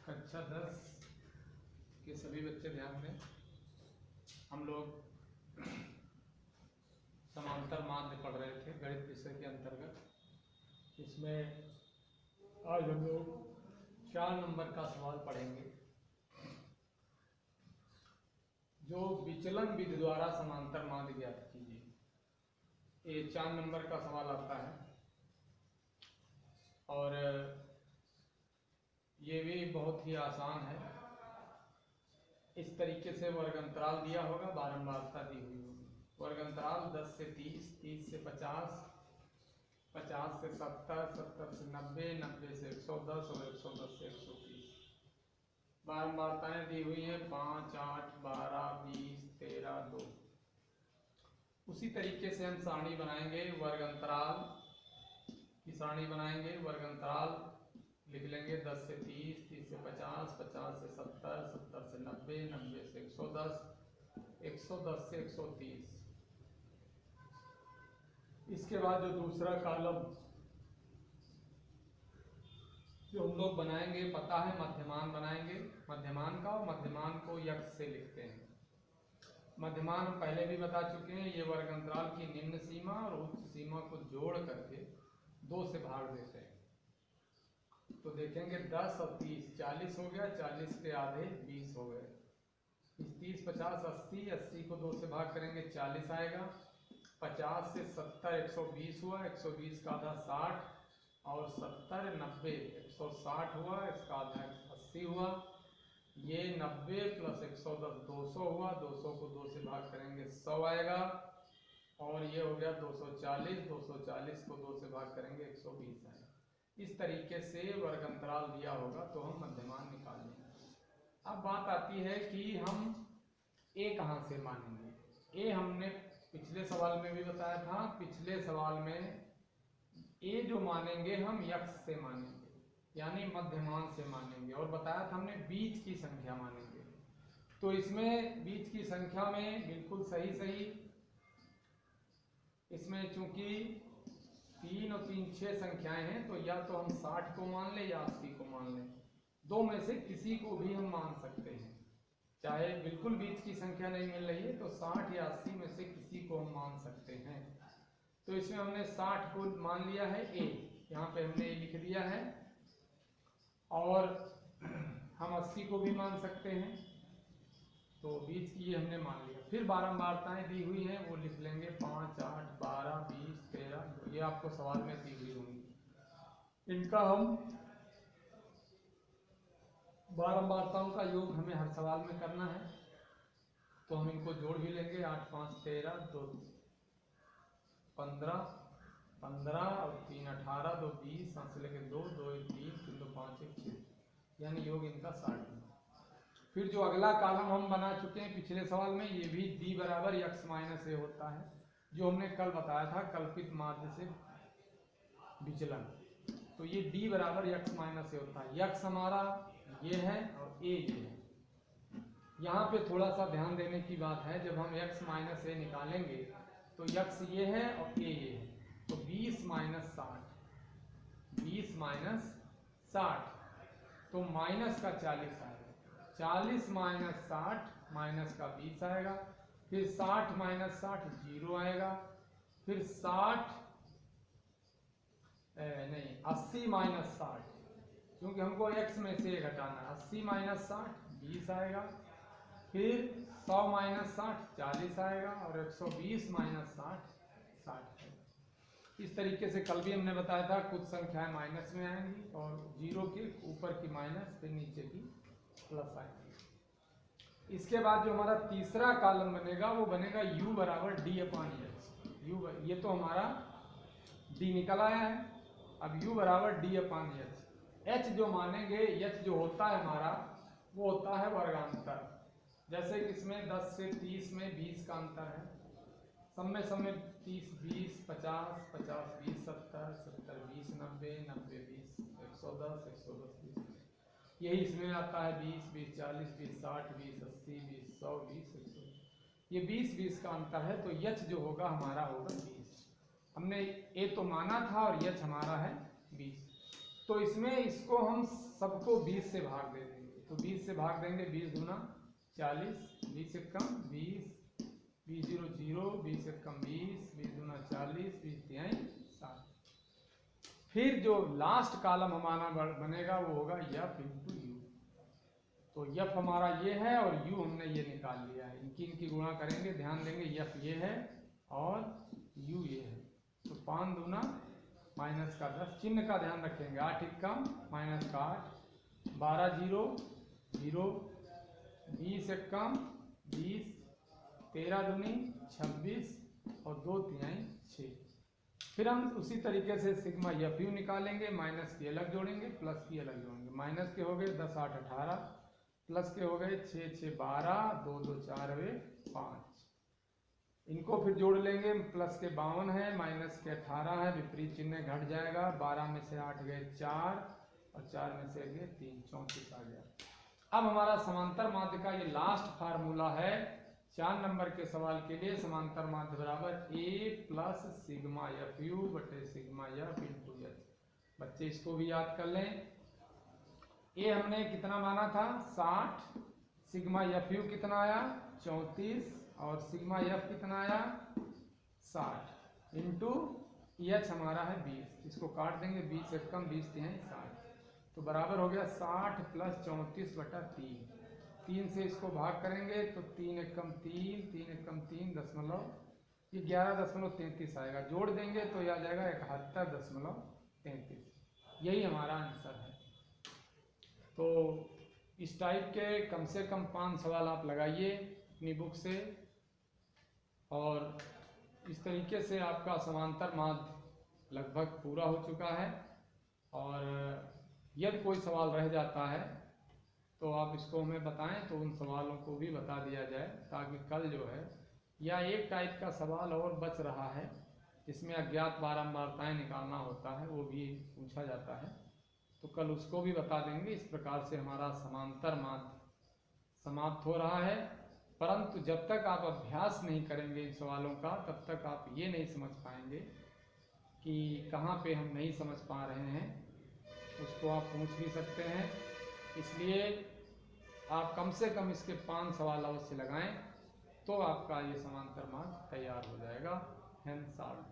कक्षा 10 के सभी बच्चे ध्यान दें। हम लोग समांतर माध्य पढ़ रहे थे गणित विषय के अंतर्गत। इसमें आज हम लोग 4 नंबर का सवाल पढ़ेंगे, जो विचलन विधि द्वारा समांतर माध्य ज्ञात कीजिए। ये 4 नंबर का सवाल आता है और ये भी बहुत ही आसान है। इस तरीके से वर्ग अंतराल दिया होगा, बारंबारता दी हुई होगी। वर्ग अंतराल 10 से 30, 30 से 50, 50 से 70, 70 से 90, 90 से 110 और 110 से 130। बारंबारताएं दी हुई हैं 5, 8, 12, 20, 13, 2। उसी तरीके से हम सारणी बनाएंगे, वर्ग अंतराल की सारणी बनाएंगे। वर्ग अंतराल लिख लेंगे 10 से 30, 30 से 50, 50 से 70, 70 से 90, 90 से 110, 110 से 130। इसके बाद जो दूसरा कॉलम जो हम लोग बनाएंगे, पता है मध्यमान बनाएंगे। मध्यमान का, और मध्यमान को यक्ष से लिखते हैं। मध्यमान हम पहले भी बता चुके हैं, ये वर्ग अंतराल की निम्न सीमा और उच्च सीमा को जोड़ करके 2 से भाग देते हैं। तो देखेंगे 10 और 30, 40 हो गया, 40 के आधे 20 हो गए। 30, 50, 80, 80 को 2 से भाग करेंगे 40 आएगा। 50 से 70, 120 हुआ, 120 का आधा 60 और 70, 90, 160 हुआ, इसका आधा 80 हुआ। ये 90 प्लस 110, 200 हुआ, 200 को 2 से भाग करेंगे 100 आएगा। और ये हो गया 240, 240 को 2 से भाग करेंगे 120 आएगा। इस तरीके से वर्ग अंतराल दिया होगा तो हम मध्यमान निकाल लेंगे। अब बात आती है कि हम ए कहाँ से मानेंगे। ए हमने पिछले सवाल में भी बताया था। पिछले सवाल में ए जो मानेंगे हम यक्ष से मानेंगे, यानी मध्यमान से मानेंगे। और बताया था हमने बीच की संख्या मानेंगे। तो इसमें बीच की संख्या में बिल्कुल सही इसमें चूंकि 3 और 3 6 संख्याएं हैं, तो या तो हम 60 को मान लें या 80 को मान लें। 2 में से किसी को भी हम मान सकते हैं। चाहे बिल्कुल बीच की संख्या नहीं मिल रही है तो 60 या 80 में से किसी को हम मान सकते हैं। तो इसमें हमने 60 को मान लिया है ए, यहाँ पे हमने ए लिख दिया है। और हम 80 को भी मान सकते हैं, तो बीच की ये हमने मान लिया। फिर बारंबारताएं दी हुई हैं, वो लिख लेंगे 5, 8, 12, 20, 13। ये आपको सवाल में दी हुई होंगी। इनका हम बारंबारताओं का योग हमें हर सवाल में करना है, तो हम इनको जोड़ भी लेंगे। 8, 5, 13, 2, 15, 15 और 3, 18, 2, 20, 5 से लेकर 2, 2, 3, 3, 2, 5, 1, 6, यानी योग इनका 60। फिर जो अगला कॉलम हम बना चुके हैं पिछले सवाल में, ये भी d बराबर यक्स माइनस ए होता है, जो हमने कल बताया था कल्पित माध्य से विचलन। तो ये d बराबर यक्स माइनस ए होता है। यक्स हमारा ये है और ए ये है। यहाँ पे थोड़ा सा ध्यान देने की बात है, जब हम यक्स माइनस ए निकालेंगे तो यक्स ये है और ए ये है। तो 20 माइनस 60, 20 माइनस 60, तो माइनस का 40 आएगा। 40 माइनस 60 माइनस का 20 आएगा। फिर 60 माइनस 60 0 आएगा। फिर 80 माइनस 60, क्योंकि हमको x में से घटाना है। 80 माइनस 60 20 आएगा। फिर 100 माइनस 60 40 आएगा। और 120 माइनस 60 60 आएगा। इस तरीके से कल भी हमने बताया था, कुछ संख्याएं माइनस में आएंगी और 0 के ऊपर की माइनस, फिर नीचे की प्लस आएगी। इसके बाद जो हमारा तीसरा कॉलम बनेगा वो बनेगा u बराबर d अपान एच। ये तो हमारा d निकल आया है। अब u बराबर d अपान एच। h जो मानेंगे, h जो होता है हमारा, वो होता है वर्गांतर। जैसे कि इसमें 10 से 30 में 20 का अंतर है। सब में 30 20, 50 50, 20 70, 70 20, 90 90 20, 110 110 20। यही इसमें आता है 20 20, 40 20, 60 20, 80 20, 100 20, 100। ये 20 20 का अंतर है, तो यच जो होगा हमारा होगा 20। हमने ए तो माना था और यच हमारा है 20। तो इसमें इसको हम सबको 20 से भाग दे देंगे। तो 20 से भाग देंगे, 20 दूना 40, 20 एकम 20, 20 जीरो जीरो, 20 एकम 20, 20 दूना 40, 20 तिहाई 60। फिर जो लास्ट कॉलम हमारा बनेगा वो होगा एफ इंटू यू। तो एफ हमारा ये है और यू हमने ये निकाल लिया है। इनकी गुणा करेंगे, ध्यान देंगे एफ ये है और यू ये है। तो 5 दूना माइनस का 10, चिन्ह का ध्यान रखेंगे, 8 एकम माइनस का 8, 12 जीरो जीरो, 20 एकम 20, 13 दूनी 26 और 2 तिहाई 6। फिर हम उसी तरीके से सिग्मा एफ यू निकालेंगे, माइनस की अलग जोड़ेंगे, प्लस की अलग जोड़ेंगे। माइनस के हो गए 10 8 18, प्लस के हो गए 6 6 12, 2 2 4 हुए 5। इनको फिर जोड़ लेंगे, प्लस के 52 है, माइनस के 18 है, विपरीत चिन्ह घट जाएगा। 12 में से 8 गए 4 और 4 में से गए 3, 34 आ गया। अब हमारा समांतर माध्य का ये लास्ट फार्मूला है 4 नंबर के सवाल के लिए। समांतर माध्य बराबर ए प्लस सिग्मा एफ यू बटे सिग्मा एफ इंटू एच। बच्चे इसको भी याद कर लें। ए हमने कितना माना था 60, सिग्मा एफ यू कितना आया 34 और सिग्मा एफ कितना आया 60 इंटू एच हमारा है 20। इसको काट देंगे, 20 एकम 20 तिहाई 60, तो बराबर हो गया 60 प्लस 34 बटा 3। 3 से इसको भाग करेंगे तो 3 एकम 3, 3 एकम 3 दशमलव, ये 11.33 आएगा। जोड़ देंगे तो यह आ जाएगा 71.33। यही हमारा आंसर है। तो इस टाइप के कम से कम 5 सवाल आप लगाइए अपनी बुक से, और इस तरीके से आपका समांतर माध्य लगभग पूरा हो चुका है। और यदि कोई सवाल रह जाता है तो आप इसको हमें बताएं, तो उन सवालों को भी बता दिया जाए, ताकि कल जो है, या एक टाइप का सवाल और बच रहा है जिसमें अज्ञात बारंबारताएं निकालना होता है, वो भी पूछा जाता है, तो कल उसको भी बता देंगे। इस प्रकार से हमारा समांतर माध्य समाप्त हो रहा है। परंतु जब तक आप अभ्यास नहीं करेंगे इन सवालों का, तब तक आप ये नहीं समझ पाएंगे कि कहाँ पे हम नहीं समझ पा रहे हैं। उसको आप पूछ भी सकते हैं। इसलिए आप कम से कम इसके 5 सवाल अवश्य लगाएं, तो आपका ये समांतर माध्य तैयार हो जाएगा। हैंस ऑल।